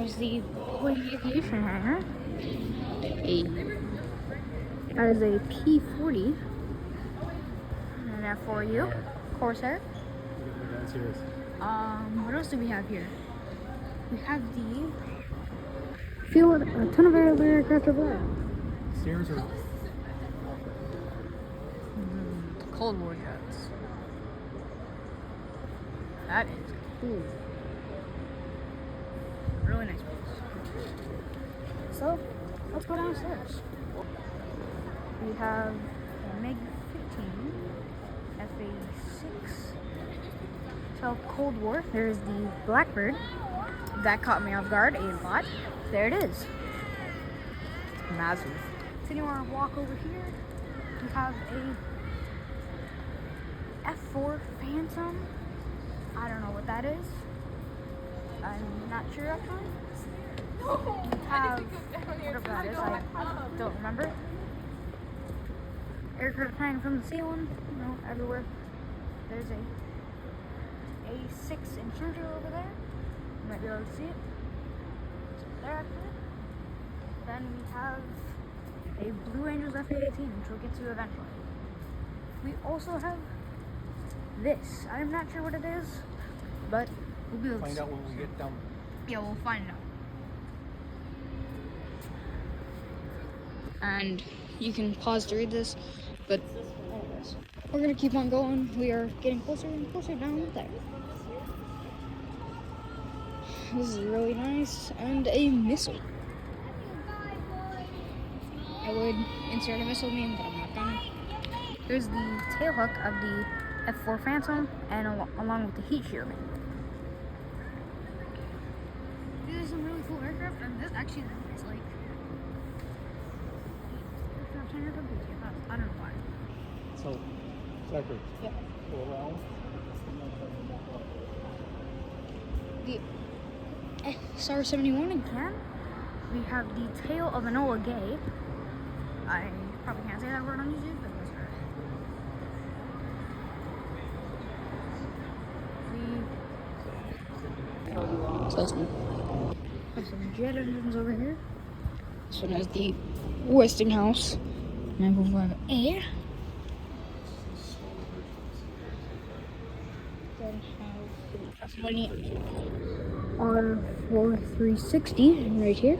there's the aviation hangar. That is a P-40. And an F-4U. Corsair. That's yours. What else do we have here? We have the field, a ton of other aircraft over there. Steers or The Cold War jets. That is cool. Really nice place. So, let's go downstairs. We have a MiG-15, F-86. So, Cold War. There's the Blackbird. That caught me off guard a lot. There it is. Massive. Continue our walk over here. We have a F4 Phantom. I don't know what that is. I'm not sure actually. We have whatever that is. I don't remember. Aircraft hanging from the ceiling, everywhere. There's a A6 Intruder over there. You might be able to see it. It's over there actually. Then we have a Blue Angels F-18, which we'll get to eventually. We also have this. I'm not sure what it is, but we'll be able to find out when we get down. Yeah, we'll find out. And you can pause to read this, but anyways, we're gonna keep on going. We are getting closer and closer down there. This is really nice, and a missile. I would insert a missile meme, but I'm not gonna. Here's the tail hook of the F4 Phantom, and along with the heat shielding. These are some really cool aircraft, and this actually is like aircraft hangar company. I don't know why. So, second. Yeah. Go around. The SR-71 again. We have the tail of Enola Gay. I probably can't say that word on YouTube, but that's right. There's some jet engines over here. This one has the Westinghouse 945A. Then have the R4360 right here.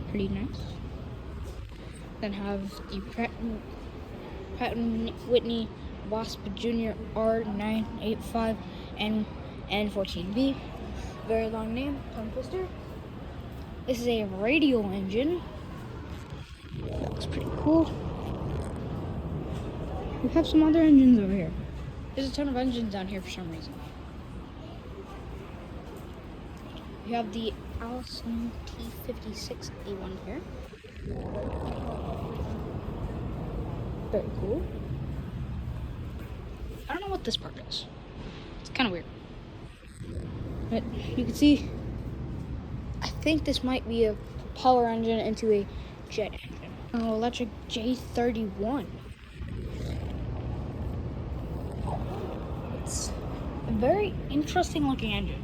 Pretty nice. Then have the Pratt & Whitney Wasp Jr. R985 and N14B. Very long name, tongue twister. This is a radial engine. That looks pretty cool. We have some other engines over here. There's a ton of engines down here for some reason. We have the Allison T56A1 here. Very cool. I don't know what this part is. It's kind of weird. But you can see, I think this might be a propeller engine into a jet engine. An electric J31. It's a very interesting looking engine.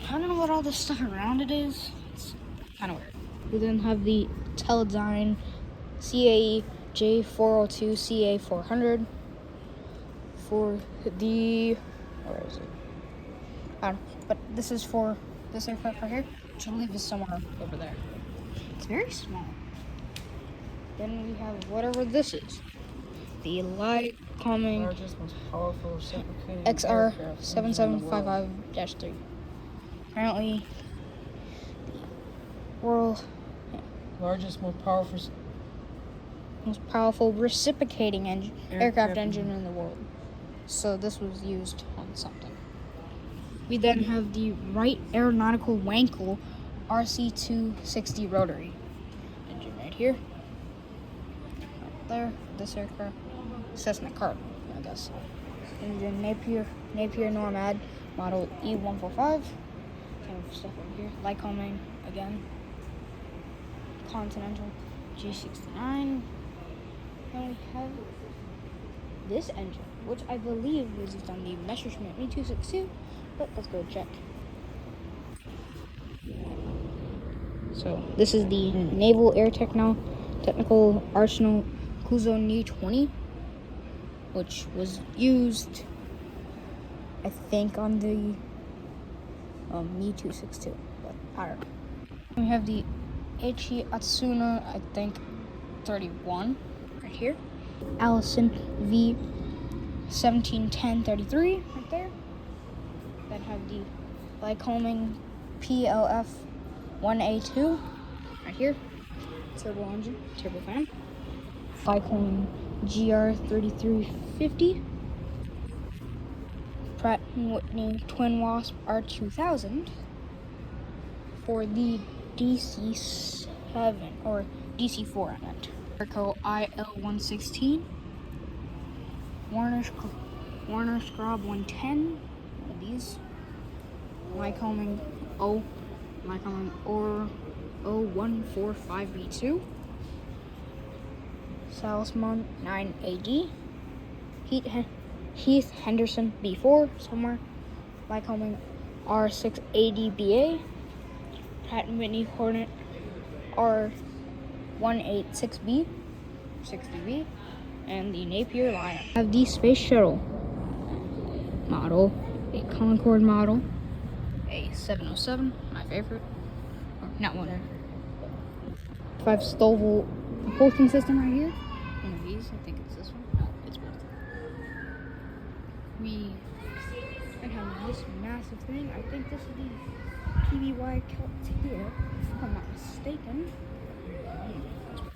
I don't know what all this stuff around it is. It's kind of weird. We then have the Teledyne CAE J402 CA400 for the, where is it? I don't know, but this is for this aircraft right here, which I believe is somewhere over there. It's very small. Then we have whatever this is. The Lycoming Largest, most powerful reciprocating XR7755-3. Apparently, the world largest, most powerful reciprocating aircraft engine in the world. So this was used on something. We then have the Wright Aeronautical Wankel RC-260 rotary engine right here. Right there, this aircraft. Cessna Cardinal, I guess. Engine Napier Nomad model E145. Kind of stuff over here. Lycoming again. Continental G69. And we have this engine, which I believe was used on the Messerschmitt Me-262, but let's go check. So this is the Naval Air Technical Arsenal Kuzoni 20, which was used, I think, on the Mi-262, but I don't know. We have the Eichi Atsuna, I think, 31 right here. Allison V 1710-33 right there. Then have the Lycoming PLF 1A2 right here. Turbo engine, turbo fan. Lycoming GR 3350. Pratt & Whitney Twin Wasp R2000 for the DC7 or DC4 I meant. Erco IL116. Warner Scrub 110. Of these. Lycoming or 0145B2. Salzman 9AD. Heath Henderson B4 somewhere. Lycoming R680BA. Pratt & Whitney Hornet R186B, 60B, and the Napier Lion. I have the Space Shuttle model, a Concorde model, a 707, my favorite, or not one. 5 Stovall propulsion system right here. One of these, I think it's this one. No, it's both. We have this massive thing. I think this is the PBY Celtia, if I'm not mistaken.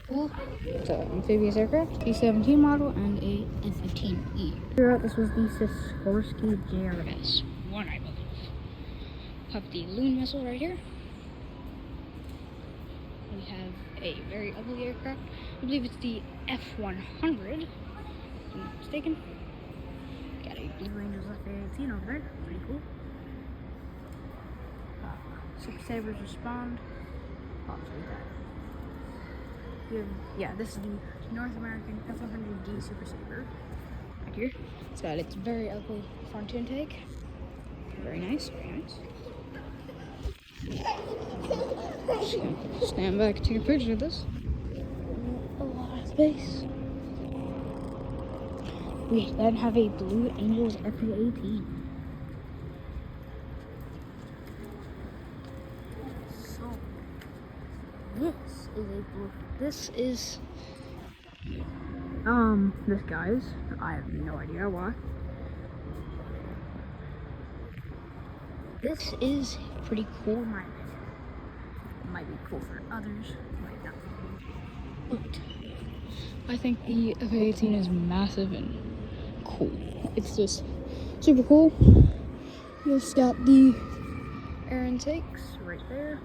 Cool. It's an amphibious aircraft, B-17 model, and a F-15E. This was the Sikorsky JRS 1, I believe. Have the Loon missile right here. We have a very ugly aircraft. I believe it's the F-100, if I'm not mistaken. Got a Blue Rangers F-18 over there, pretty cool. Super Sabres respond. Yeah, this is the North American F-100D Super Sabre. Right here. It's got its very ugly front intake. Very nice, very nice. Just gonna stand back and take a picture of this. A lot of space. We then have a Blue Angels F-18. This is this guy's. I have no idea why. This is pretty cool in my opinion. It might be cool for others, might not. But I think the F-18 is massive and cool. It's just super cool. Just got the air intakes right there.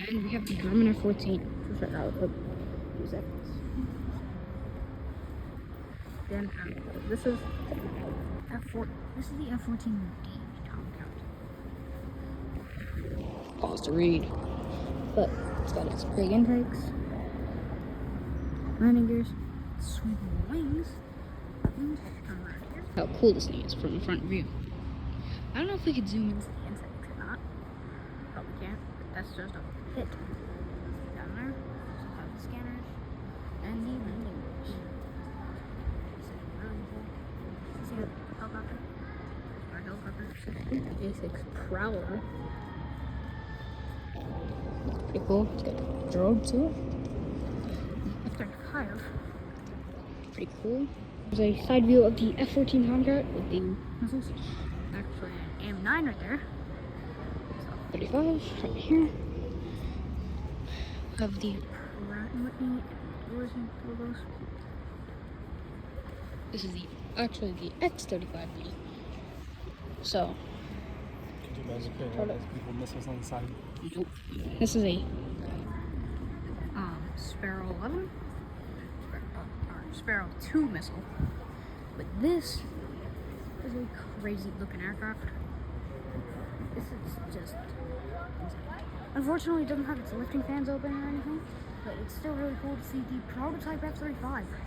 And we have the Grumman F-14. Use that. Then this is F-4. This is the F-14D Tomcat. Pause to read. But it's got its big intakes, landing gears, sweeping wings, and come around here. How cool this thing is from the front view. I don't know if we could zoom into the intakes or not. Probably can't. But that's just a pit. Down there, so have the scanners and the landing gears. This is really cool. See the helicopter? Our helicopter. A6 Prowler. Pretty cool. It's got a drone too. F-35. Pretty cool. There's a side view of the F-14 Tomcat with the missiles. Actually, an AM-9 right there. So 35 right here. Of the Pratt & Whitney logos. This is actually the X-35B. So, Could you imagine putting all those people missiles on the side? nope. This is a Sparrow 11 or Sparrow 2 missile. But this is a crazy looking aircraft. This is just insane. Unfortunately, it doesn't have its lifting fans open or anything, but it's still really cool to see the prototype F-35 right here.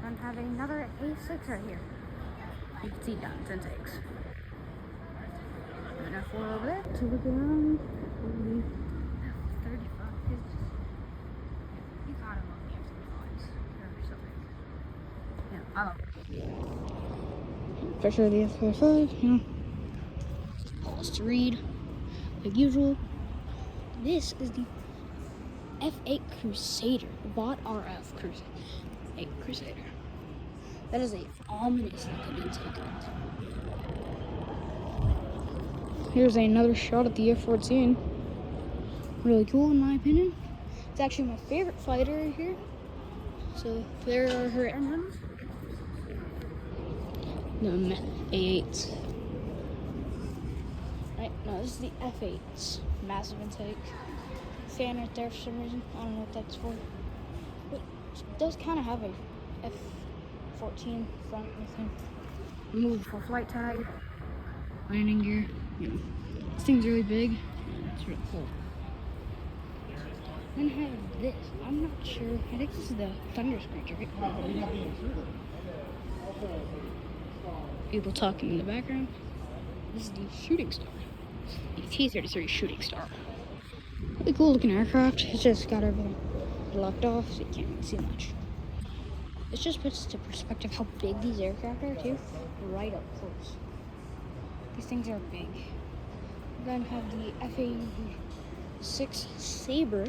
And have another A6 right here. You can see down its intakes. And an F4 over there to look around. Especially the F-45, you know. Pause to read, like usual. This is the F8 Crusader, bought RF Crusader. That is a ominous looking intake. Here's another shot at the F-14. Really cool in my opinion. It's actually my favorite fighter right here. So there are her engines. The A8s. Right, no, this is the F8s. Massive intake. Fan right there for some reason. I don't know what that's for. But it does kind of have a F-14 front with him. Movable flight tag. Landing gear. You know, this thing's really big. It's really cool. Then have this. I'm not sure. I think this is the Thunder Screecher. Right? People talking in the background. This is the Shooting Star. The T-33 Shooting Star. Really cool looking aircraft. It's just got everything locked off, so you can't really see much. This just puts into perspective how big these aircraft are too, right up close. These things are big. Then have the F-86 Sabre.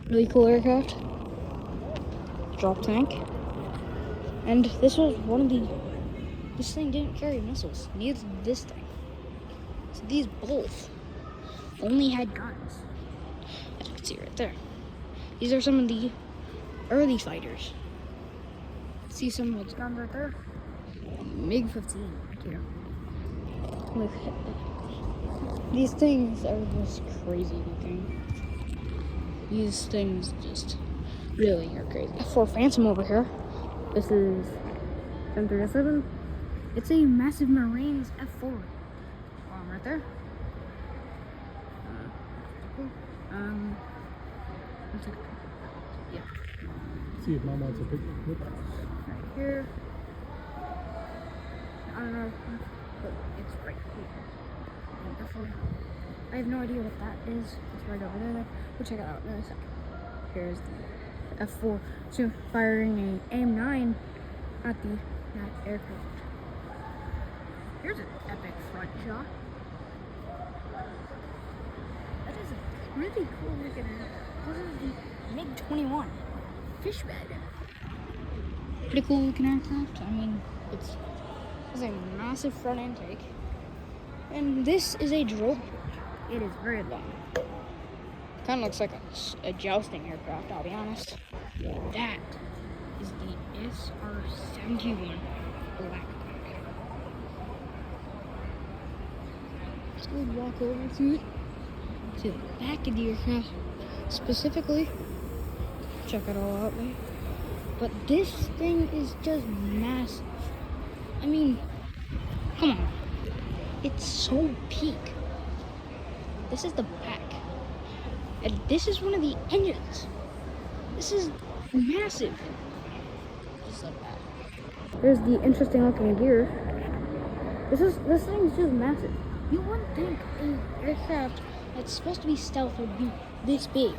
Really cool aircraft. Drop tank. And this was one of the... This thing didn't carry missiles. Neither did this thing. So these both only had guns. As you can see right there. These are some of the early fighters. See some of those guns right there? MiG-15 right here. Look, these things are just crazy looking. These things just really are crazy. F4 Phantom over here. This is 737. It's a massive Marines F4. Right there. Yeah. See if Mom wants a picture. Right here. I don't know, but it's right here. I have no idea what that is. It's right over there. We'll check it out in a second. Here's the F4. So firing a AIM-9 at that aircraft. Here's an epic front shot. That is a really cool looking. This is the MiG-21 fish bed. Pretty cool looking aircraft. I mean, it's a massive front intake, and this is a drill bridge. It is very long. Kind of looks like a jousting aircraft, I'll be honest. That is the SR-71 Black. Let's go walk over to the back of the aircraft specifically. Check it all out there. But this thing is just massive. I mean, come on. It's so peak. This is the back. And this is one of the engines. This is massive. Just like that. There's the interesting looking gear. This thing is just massive. You wouldn't think an aircraft that's supposed to be stealth would be this big.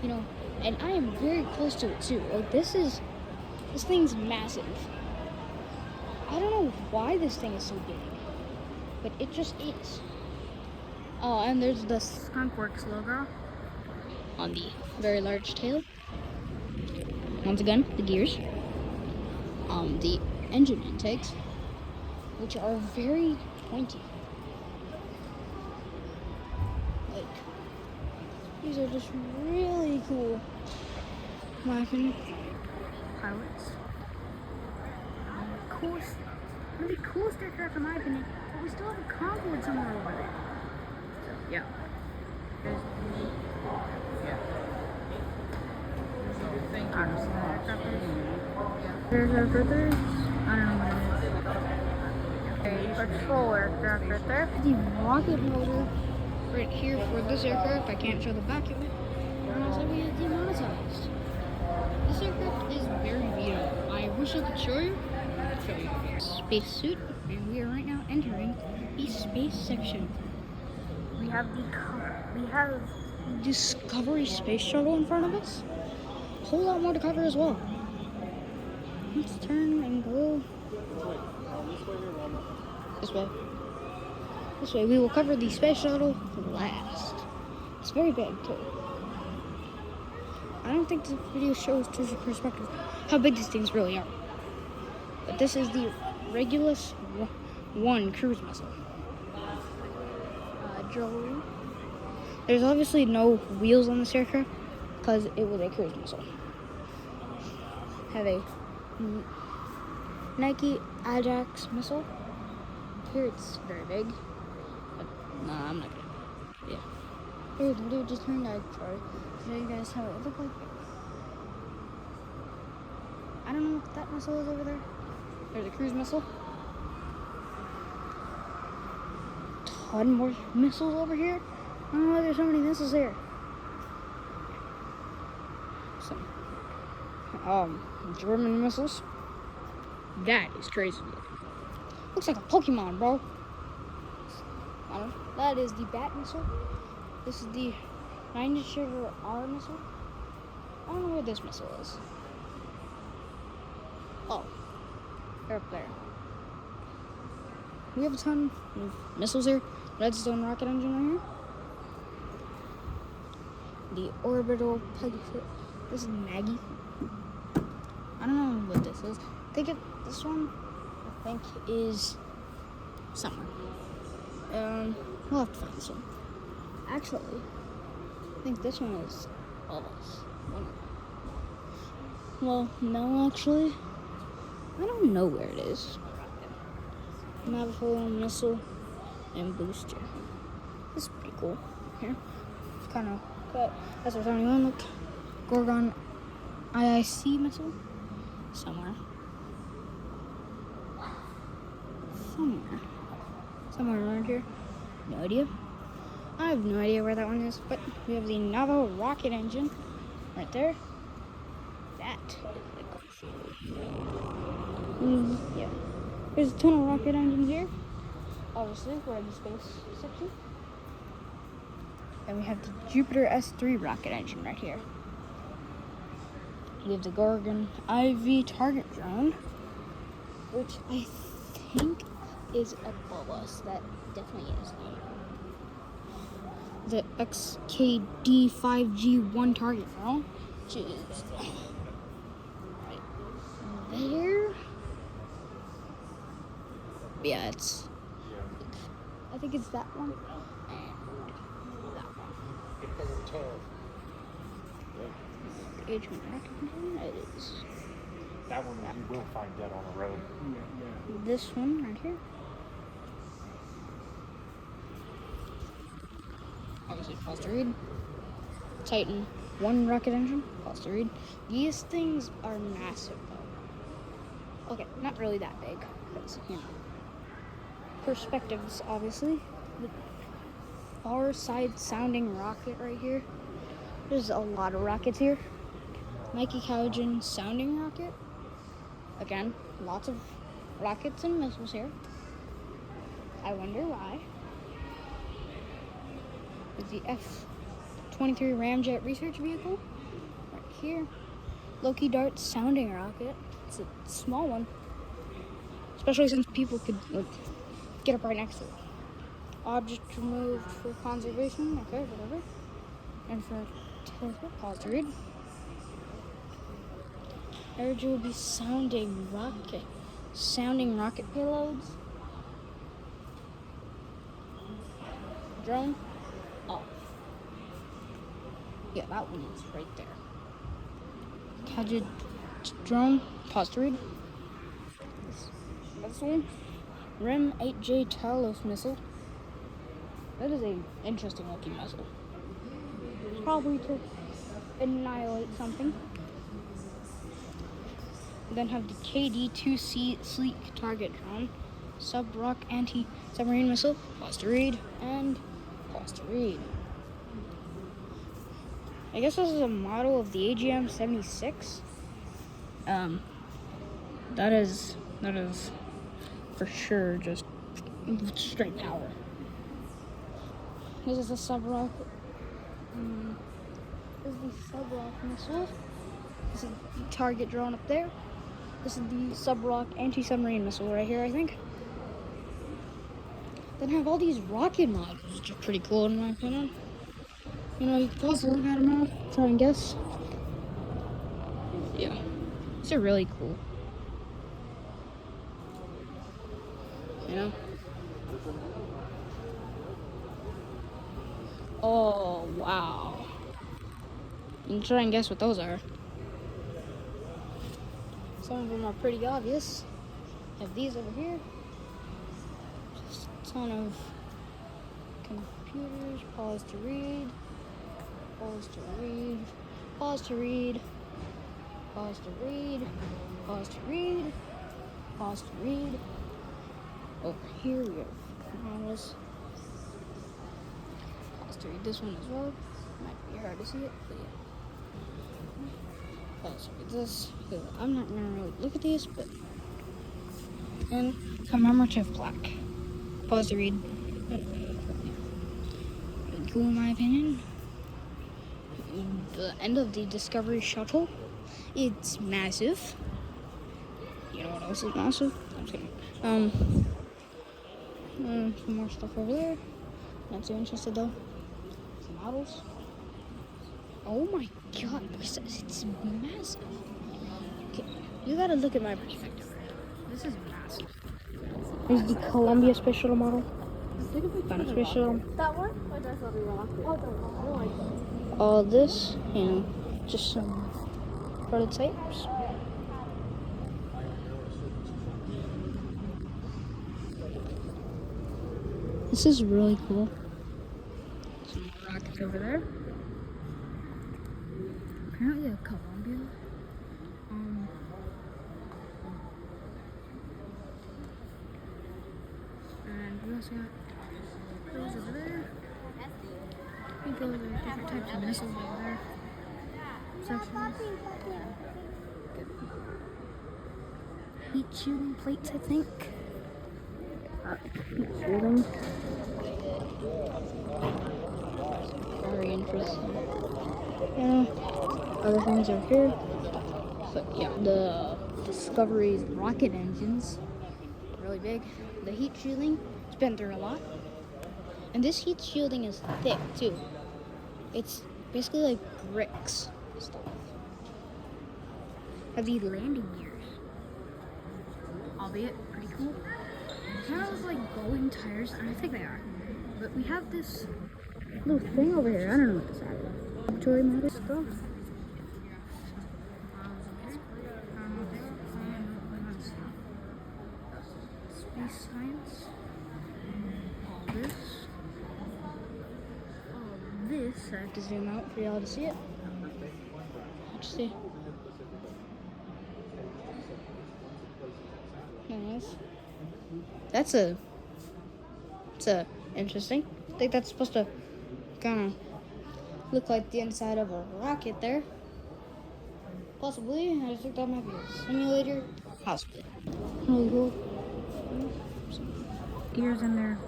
You know, and I am very close to it too. Like this thing's massive. I don't know why this thing is so big, but it just is. Oh, and there's the Skunkworks logo on the very large tail. Once again, the gears. The engine intakes, which are very pointy. Like, these are just really cool. In my opinion. Pilots. Coolest, one of the coolest aircraft in my opinion, but we still have a Concorde somewhere over there. So, yeah. Thank you. There's our brothers. I don't know what it is. Okay, patrol aircraft right there. The rocket motor right here for this aircraft. I can't show the back of it. And also we have demonetized. This aircraft is very beautiful. I wish I could show you. Space suit, and we are right now entering the space section. We have Discovery Space Shuttle in front of us. A whole lot more to cover as well. Let's turn and go This way. This way. We will cover the space shuttle last. It's very big too. I don't think this video shows to the perspective how big these things really are. But this is the Regulus 1 cruise missile. Joe. There's obviously no wheels on this aircraft because it was a cruise missile. Have a Nike Ajax missile. Here it's very big. But, nah, I'm not gonna. Yeah. Oh, the video just turned out. Sorry. Show you guys how it looked like. I don't know what that missile is over there. There's a cruise missile. Ton more missiles over here. I don't know why there's so many missiles there. Some German missiles. That is crazy looking. Looks like a Pokemon, bro. I don't know. That is the Bat missile. This is the 90 Sugar R missile. I don't know where this missile is. Oh, they're up there. We have a ton of missiles here. Redstone rocket engine right here. The orbital Pegasus. This is Maggie. I don't know what this is. This one, I think, is somewhere. We'll have to find this one. Actually, I think this one is almost. Well, no, actually. I don't know where it is. Navajo missile and booster. This is pretty cool. Here, it's kind of cut. That's what 71 look. Gorgon IIC missile somewhere. Somewhere around here. No idea. I have no idea where that one is. But we have the Navajo rocket engine right there. That is yeah. There's a ton of rocket engines here. Obviously, we're in the space section. And we have the Jupiter S3 rocket engine right here. We have the Gorgon IV target drone, which I think is above us. That definitely is. The XKD5G1 target drone, which is right there. Yeah, it's. I think it's that one and that one. It is. That one you will find dead on the road. This one right here. Obviously, pause to read. Titan 1 rocket engine. Pause to read. These things are massive, though. Okay, not really that big, because, you know, perspectives, obviously. The far side sounding rocket right here. There's a lot of rockets here. Nike Halogen sounding rocket. Again, lots of rockets and missiles here. I wonder why. With the F-23 Ramjet research vehicle right here. Loki Dart sounding rocket. It's a small one, especially since people could get up right next to it. Object removed for conservation. Okay, whatever. And for pause to read. Urge will be sounding rocket payloads. Drone. Oh. Yeah, that one is right there. Gadget drone. Pause to read. This one. REM 8J Talos missile. That is an interesting looking missile. Probably to annihilate something. Then have the KD-2C Sleek target drone, sub-rock anti-submarine missile, pause to read, and pause to read. I guess this is a model of the AGM-76. That is for sure just straight power. This is a sub-rock. This is the sub-rock missile. This is the target drone up there. This is the sub-rock anti-submarine missile right here, I think. Then have all these rocket models, which are pretty cool in my opinion. You know, you can pause to look at them now, try and guess. Yeah, these are really cool. You know? Oh, wow. You can try and guess what those are. Some of them are pretty obvious. Have these over here. Just a ton of computers. Pause to read. Pause to read. Pause to read. Pause to read. Pause to read. Pause to read. Over here we have models. Pause to read this one as well. Might be hard to see it, but yeah. Pause to read this. I'm not gonna really look at these, but and commemorative plaque. Pause to read. Really cool in my opinion. The end of the Discovery Shuttle. It's massive. You know what else is massive? I'm just kidding. Some more stuff over there. Not too interested though. Some models. Oh my god, it's massive. Okay, you gotta look at my perspective. This is massive. There's the Columbia Space Shuttle model. Space Shuttle. That one? Or that's what we rocket? Oh, the one. All this, you know, just some prototypes. This is really cool. Some more rockets over there. Apparently a Columbia. And we also got those over there. I think those are different types of missiles over there. Sections. Heat shooting plates, I think. Heat shooting. Very interesting. Yeah. Other things over here. So yeah, the Discovery's rocket engines. Really big. The heat shielding, it's been through a lot. And this heat shielding is thick too. It's basically like bricks stuff. Have these landing gears. Albeit pretty cool. Kind of like glowing tires, and I think they are. But we have this little thing over here. I don't know what this is. Laboratory matter stuff. Space science. All this. All this. I have to zoom out for y'all to see it. Let's see. Nice. That's interesting. I think that's supposed to kind of look like the inside of a rocket there. Possibly. I think that might be a simulator. Possibly. Really cool. Some gears in their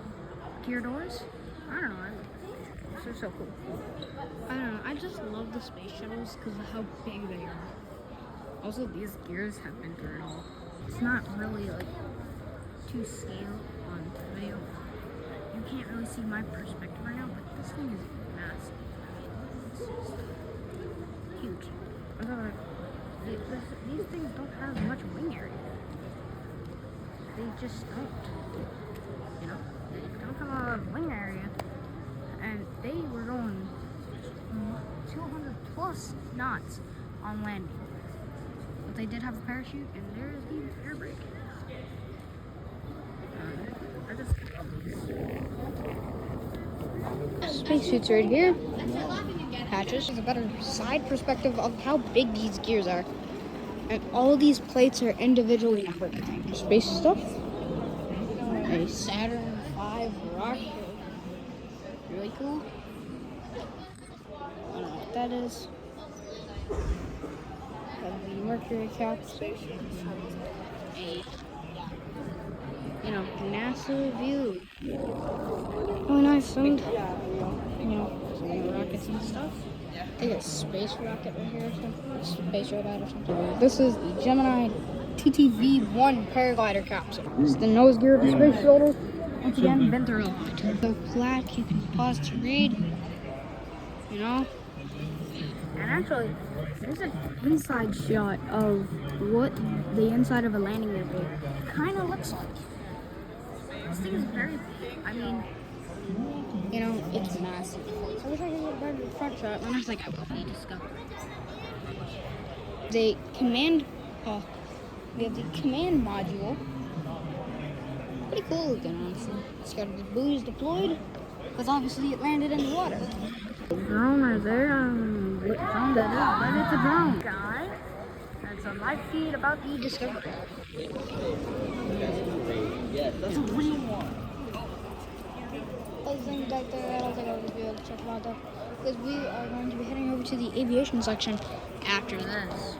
gear doors. I don't know. They're so cool. I don't know. I just love the space shuttles because of how big they are. Also, these gears have been through it all. It's not really like to scale on video. You can't really see my perspective right now, but this thing is massive. It's just huge. I thought like, these things don't have much wing area. They just don't. You know, they don't have a lot of wing area, and they were going 200 plus knots on landing. But they did have a parachute, and there's the air brake. I just spacesuits right here. Hatches. It's a better side perspective of how big these gears are. And all these plates are individually numbered. Space stuff. A Saturn V rocket. Really cool. I don't know what that is. Have the Mercury capsule. You know, NASA view. Really nice, and you know, some rockets and stuff. I think it's space rocket right here or something. Space robot or something. This is the Gemini TTV-1 paraglider capsule. It's the nose gear of the space shuttle. once again, been through a lot. The plaque, you can pause to read, you know. And actually, there's an inside shot of what the inside of a landing gear kind of looks like. This thing is very big. I mean, you know, it's massive. I wish I could get a better front shot, and I was like, I will need to discover. The command, we have the command module. Pretty cool looking, honestly. It's got the buoys deployed, because obviously it landed in the water. Drone right there. What drone that is? But it's a drone, guy. That's a live feed about the discovery. It's a real one. Those things back there, I don't think I would be able to check them out though, because we are going to be heading over to the aviation section after this.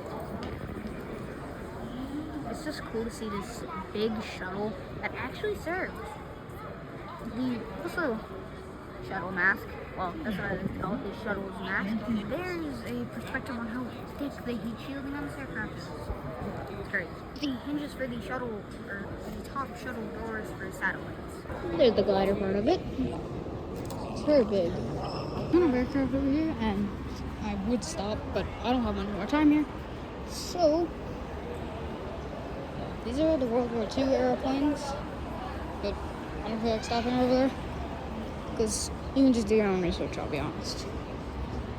It's just cool to see this big shuttle that actually serves this little shuttle mask. Well, that's what I call it, the shuttle's mask. There's a perspective on how thick the heat shielding on this aircraft is. It's great. The hinges for the shuttle, or the top shuttle doors for satellites. There's the glider part of it. It's very big. Ton of aircraft over here, and I would stop, but I don't have much more time here. So, these are the World War II airplanes, but I don't feel like stopping over there, because you can just do your own research, I'll be honest.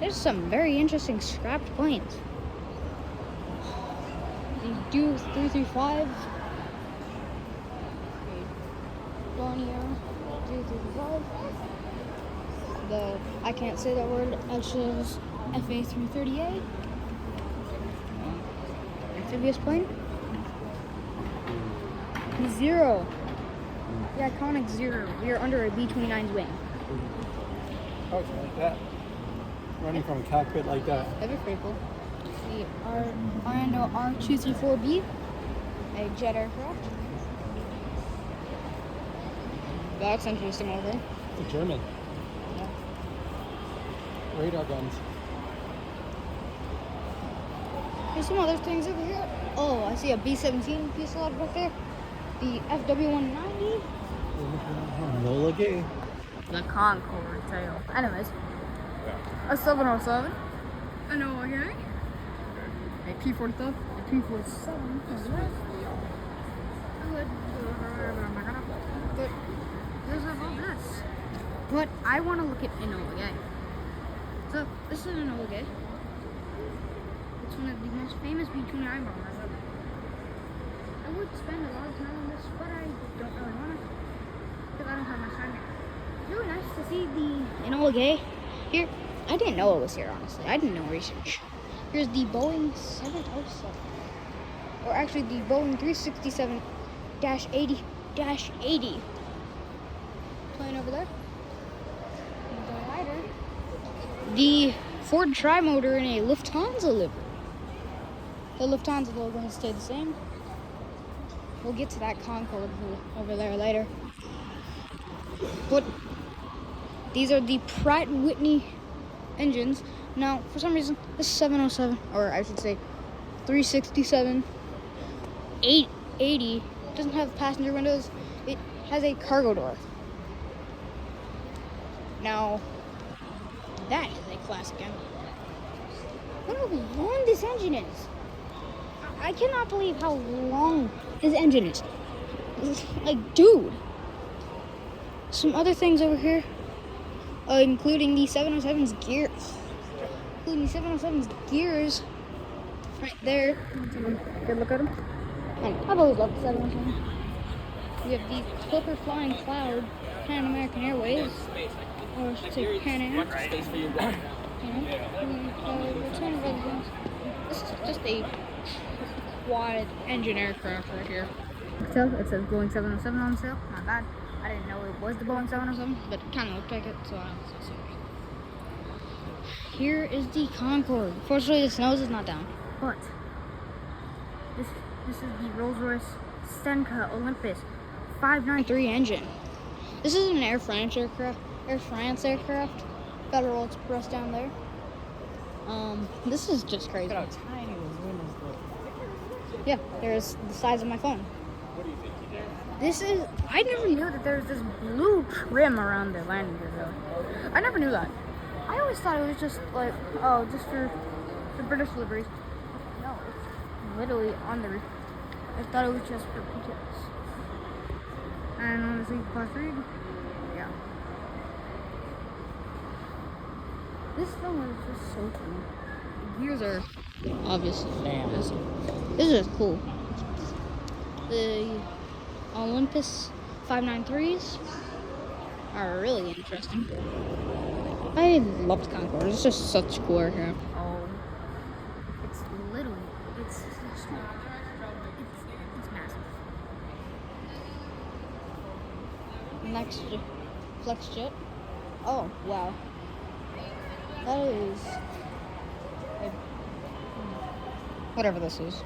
There's some very interesting scrapped planes. The Do-335. Dornier Do-335. I can't say that word, actually it was FA-338. Amphibious plane. The Zero. The iconic Zero. We are under a B-29's wing. Oh, it's like that. Running from a cockpit like that. That'd be pretty cool. The Orlando R234B, a jet aircraft. That's interesting over there. It's a German. Yeah. Radar guns. There's some other things over here. Oh, I see a B-17 fuselage right there. The FW-190. Nola Gay. The Concorde tail. Anyways, a 707. I know, okay. A P-47. A P-47. But there's about this. But I want to look at Enola Gay. So this is Enola Gay. It's one of the most famous B-29 bombers ever. I would spend a lot of time on this, but I don't really want to, because I don't have much time here. It's really nice to see the Enola Gay here. I didn't know it was here, honestly. I didn't know research. Here's the Boeing 707. Or actually the Boeing 367-80-80 plane over there. And the glider. The Ford Tri-Motor in a Lufthansa livery. The Lufthansa logo has stayed the same. We'll get to that Concorde over there later. But these are the Pratt & Whitney engines. Now, for some reason, this 707, or I should say 367, 880, doesn't have passenger windows. It has a cargo door. Now, that is a classic engine. Look how long this engine is. I cannot believe how long this engine is. Like, dude. Some other things over here, including the 707's gear. Including the 707's gears, right there. Good look at them. And I've always loved the 707. We have the Clipper Flying Cloud, Pan American Airways, or I should say Pan Am. This is just a quad engine aircraft right here. So it says Boeing 707 on sale. Not bad. I didn't know it was the Boeing 707, but it kind of looked like it, so I was so serious. Here is the Concorde. Fortunately, the nose is not down. But this is the Rolls-Royce Stenka Olympus 593 engine. This is an Air France aircraft. Federal Express down there. This is just crazy. Look at how tiny those windows look. Yeah, there's the size of my phone. What do you think you did? This is, I never knew that there's this blue trim around the landing gear though. I never knew that. I always thought it was just like, oh, just for the British liveries. No, it's literally on the roof. I thought it was just for PTS. And honestly, class read, yeah. This thing is just so cool. The gears are obviously fantastic. This is cool. The Olympus 593s are really interesting. I love the Concorde. It's just such cool aircraft. Oh, it's literally, it's so small. It's massive. Next, Flex Jet. Oh, wow. That is, whatever this is.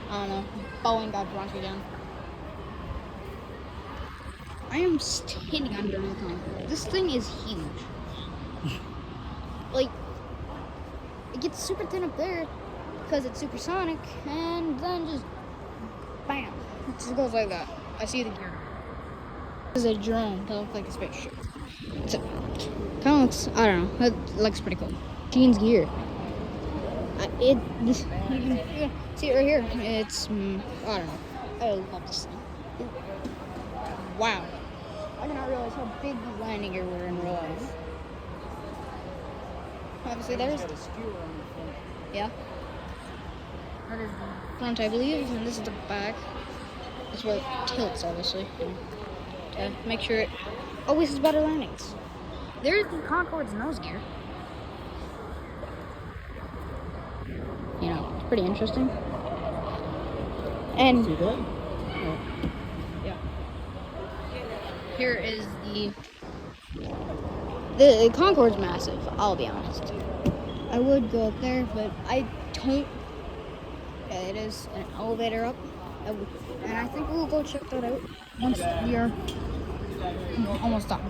I don't know. Boeing got drunk again. I am standing under the Concorde. This thing is huge. Like, it gets super thin up there because it's supersonic, and then just bam, it just goes like that. I see the gear. This is a drone that looks like a spaceship. So, kind of looks, I don't know, it looks pretty cool. Gene's gear. You can see it right here. It's, I don't know. I love this thing. Wow. I did not realize how big these landing gear were in real life. Obviously, there's. Yeah. That is the front, I believe, and this is the back. That's where it tilts, obviously, to make sure it always has better landings. There's the Concorde's nose gear. You know, it's pretty interesting. And See that? yeah. Here is the Concorde's massive, I'll be honest. I would go up there, but I don't. Yeah, it is an elevator up. And I think we'll go check that out once we are almost done.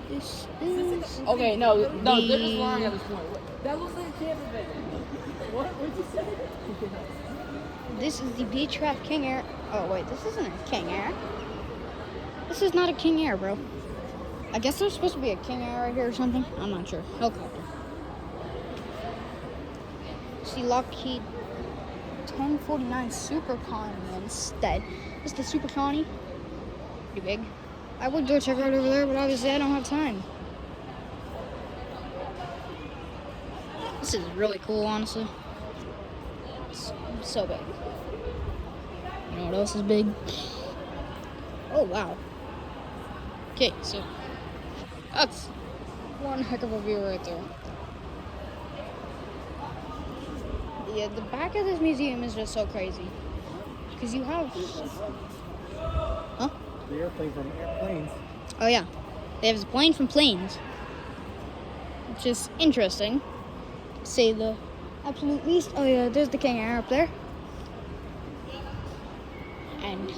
This is Okay, no, this is the- wrong at this point. That looks like a camper van. What? What'd you say? This is the Beechcraft King Air. Oh wait, this isn't a King Air. This is not a King Air, bro. I guess there's supposed to be a King Air right here or something. I'm not sure. Helicopter. See Lockheed 1049 Super Connie instead. This is the Super Connie. Pretty big. I would go check it out over there, but obviously I don't have time. This is really cool, honestly. It's so big. You know what else is big? Oh, wow. Okay, so that's one heck of a view right there. Yeah, the back of this museum is just so crazy. Because you have... Huh? The airplane from airplanes. Oh, yeah. They have a plane from planes. Which is interesting. To say the absolute least. Oh, yeah, there's the King Air up there. And...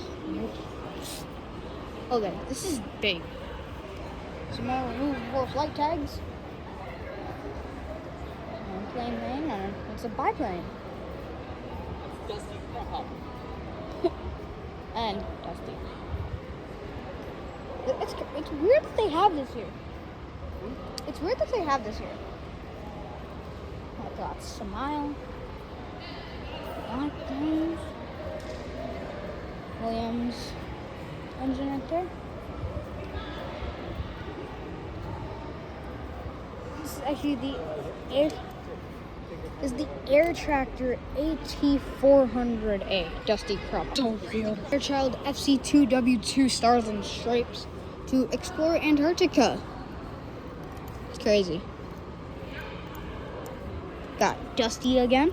Okay, this is big. Some more removable flight tags. Plane, and it's a biplane. Dusty crap. And Dusty. It's weird that they have this here. It's weird that they have this here. I got Smile. Black things. Williams engine right there. This is actually the Air Tractor AT400A Dusty Crop. So real. Fairchild FC2W2 Stars and Stripes to explore Antarctica. It's crazy. Got Dusty again.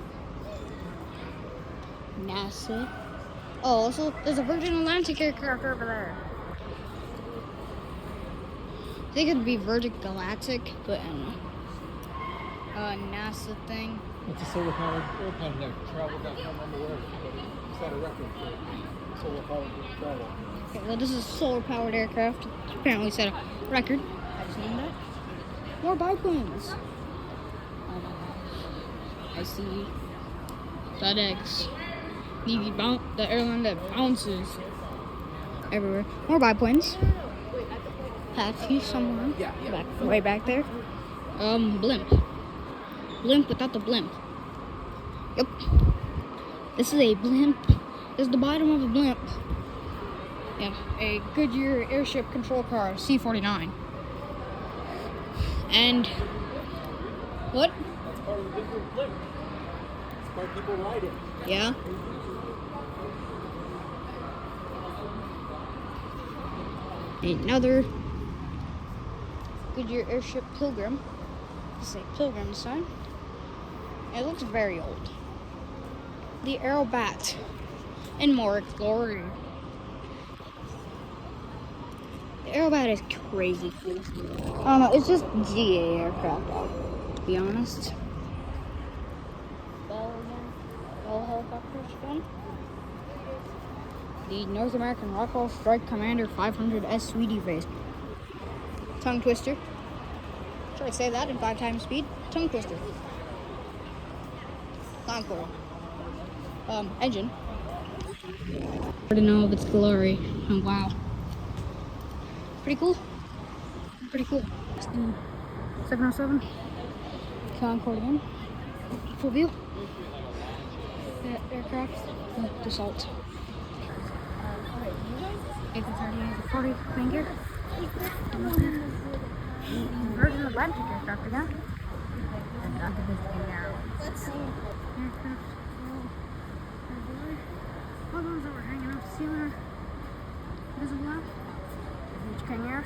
NASA. Oh, also, there's a Virgin Atlantic aircraft over there. I think it'd be Virgin Galactic, but I don't know. NASA thing. It's a solar powered airplane that traveled down, I don't remember where, but it set a record for solar powered travel. Okay, well, this is a solar powered aircraft. Apparently set a record. I just named that. More biplanes. Oh my gosh. I see FedEx. The airline that bounces. everywhere. More biplanes. Taxi somewhere. Way back there. Blimp. Blimp without the blimp. Yep. This is a blimp. This is the bottom of a blimp. Yeah, a Goodyear airship control car, C-49. And what? That's part of the different blimp. That's why people ride it. Yeah. Another Goodyear airship Pilgrim. This is a Pilgrim sign. It looks very old. The Aerobat and more glory. The Aerobat is crazy cool. I don't know, it's just GA aircraft, to be honest. Bell helicopters again. The North American Rockwell Strike Commander 500S Sweetie Face. Tongue twister. Should I say that in 5 times speed? Tongue twister. Concord. Engine. To know of its glory. Oh, wow. Pretty cool. Pretty cool. It's the 707 Concorde again. Full view. That aircraft. Dassault. A330, A40 finger. Virgin Atlantic aircraft again. Aircraft. All those that were hanging off the ceiling are visible now. Huge King Air.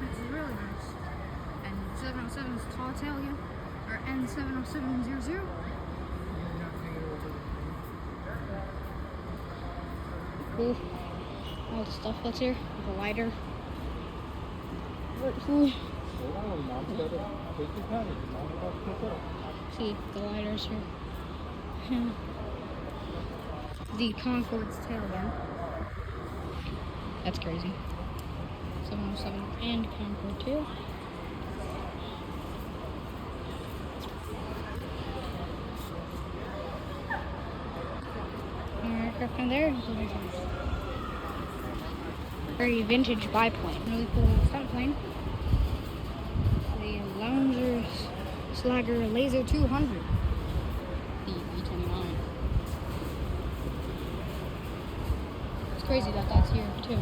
This is really nice. And 707's tall tail again. Or N70700. Cool. All the stuff that's here. The lighter. Very cool. See the lighters here. The Concorde's tail again. That's crazy. 707 and Concorde tail. Aircraft in there. Very vintage biplane. Really cool stunt plane. The Lounger Slagger Laser 200. The B-29. It's crazy that that's here too.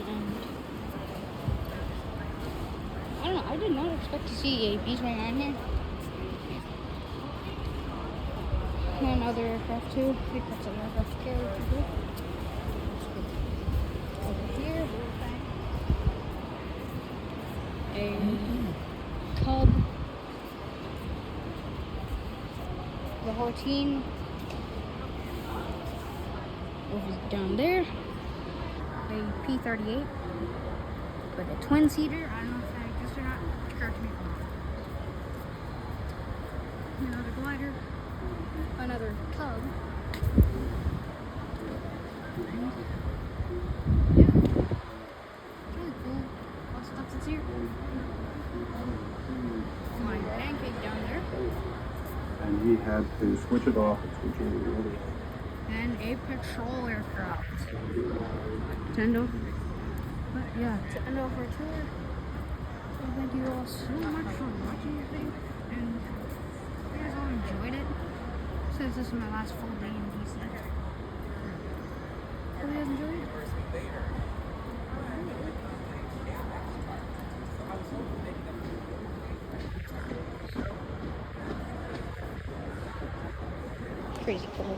And I don't know, I did not expect to see a B-29 here. Another aircraft too. I think that's an aircraft carrier too. Over here, a Cub. The Hortine. Over down there. A P-38 with a twin-seater. I don't know if that exists or not. Correct me if I'm wrong. Another glider. Another Cub. Yeah. Really cool. All the stuff that's here. My pancake down there. And he had to switch it off and switch it over. And a patrol aircraft. Tendo. But yeah, to end off our tour. So thank you all so much for watching this thing. And if you guys all enjoyed it. Since this is my last full day in DC. Hope you guys enjoyed it. Crazy cool.